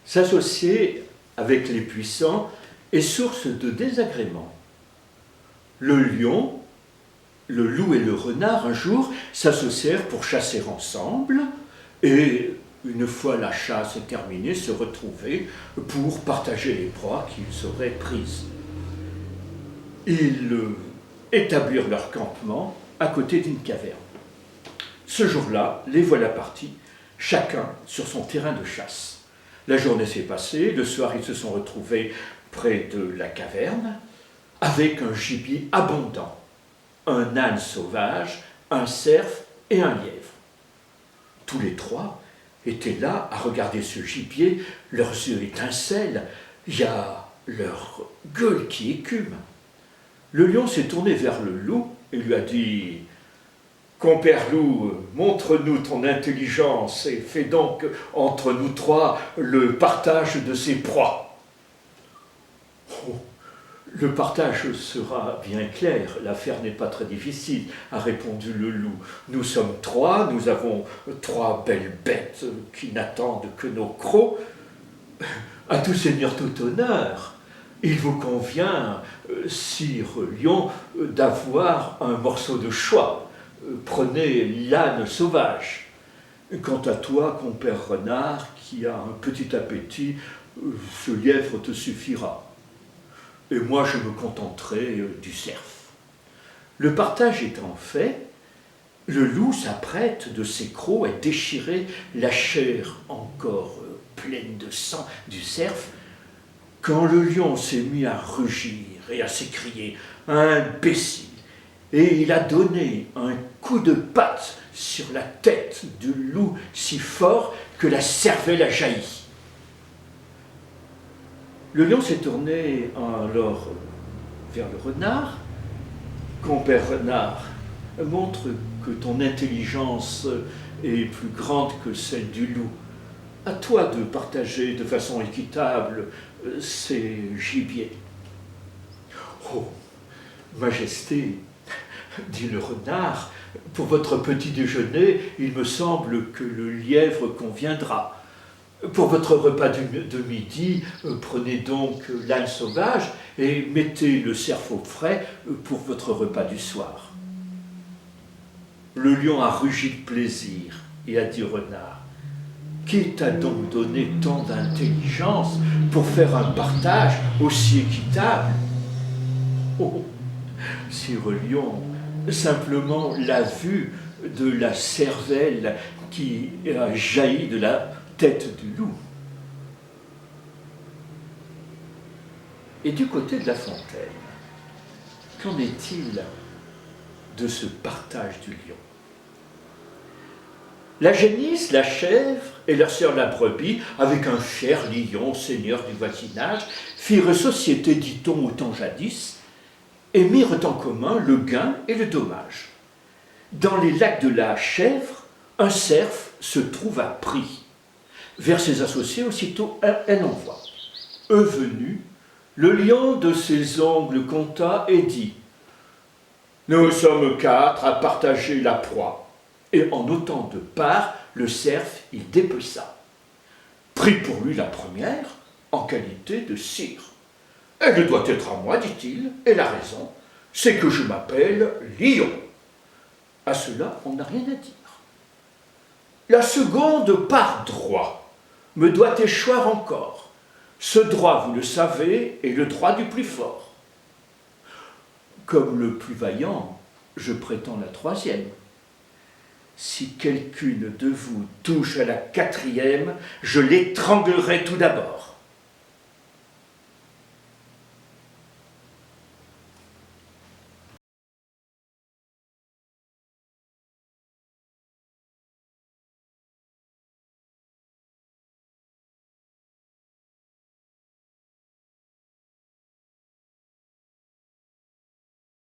S'associer avec les puissants est source de désagréments. Le lion, le loup et le renard, un jour, s'associèrent pour chasser ensemble et, une fois la chasse terminée, se retrouver pour partager les proies qu'ils auraient prises. Ils établirent leur campement à côté d'une caverne. Ce jour-là, les voilà partis, chacun sur son terrain de chasse. La journée s'est passée, le soir ils se sont retrouvés près de la caverne avec un gibier abondant, un âne sauvage, un cerf et un lièvre. Tous les trois étaient là à regarder ce gibier, leurs yeux étincellent, il y a leur gueule qui écume. Le lion s'est tourné vers le loup et lui a dit « Compère loup, montre-nous ton intelligence et fais donc entre nous trois le partage de ces proies. » Oh, le partage sera bien clair, l'affaire n'est pas très difficile, a répondu le loup. Nous sommes trois, nous avons trois belles bêtes qui n'attendent que nos crocs. À tout seigneur, tout honneur, il vous convient, sire lion, d'avoir un morceau de choix. Prenez l'âne sauvage. Quant à toi, compère renard, qui a un petit appétit, ce lièvre te suffira. Et moi, je me contenterai du cerf. Le partage étant fait, le loup s'apprête de ses crocs à déchirer la chair encore pleine de sang du cerf, quand le lion s'est mis à rugir et à s'écrier « Imbécile !» et il a donné un coup de patte sur la tête du loup si fort que la cervelle a jailli. Le lion s'est tourné alors vers le renard. « Compère renard, montre que ton intelligence est plus grande que celle du loup. À toi de partager de façon équitable ces gibiers. »« Oh, Majesté, dit le renard, pour votre petit déjeuner, il me semble que le lièvre conviendra. Pour votre repas de midi, prenez donc l'âne sauvage et mettez le cerf au frais pour votre repas du soir. » Le lion a rugi de plaisir et a dit au renard « Qui t'a donc donné tant d'intelligence pour faire un partage aussi équitable ?» Oh, sire lion, simplement la vue de la cervelle qui a jailli de la tête du loup. Et du côté de la fontaine, qu'en est-il de ce partage du lion? La génisse, la chèvre et leur sœur la brebis, avec un fier lion, seigneur du voisinage, firent société, dit-on, au temps jadis, et mirent en commun le gain et le dommage. Dans les lacs de la chèvre, un cerf se trouva pris. Vers ses associés, aussitôt elle envoie. Eux venus, le lion de ses ongles compta et dit « Nous sommes 4 à partager la proie. » Et en autant de parts, le cerf il dépeça. Prit pour lui la première, en qualité de sire. « Elle doit être à moi, dit-il, et la raison, c'est que je m'appelle Lion. » À cela, on n'a rien à dire. La seconde, par droit, me doit échoir encore. Ce droit, vous le savez, est le droit du plus fort. Comme le plus vaillant, je prétends la troisième. Si quelqu'une de vous touche à la quatrième, je l'étranglerai tout d'abord.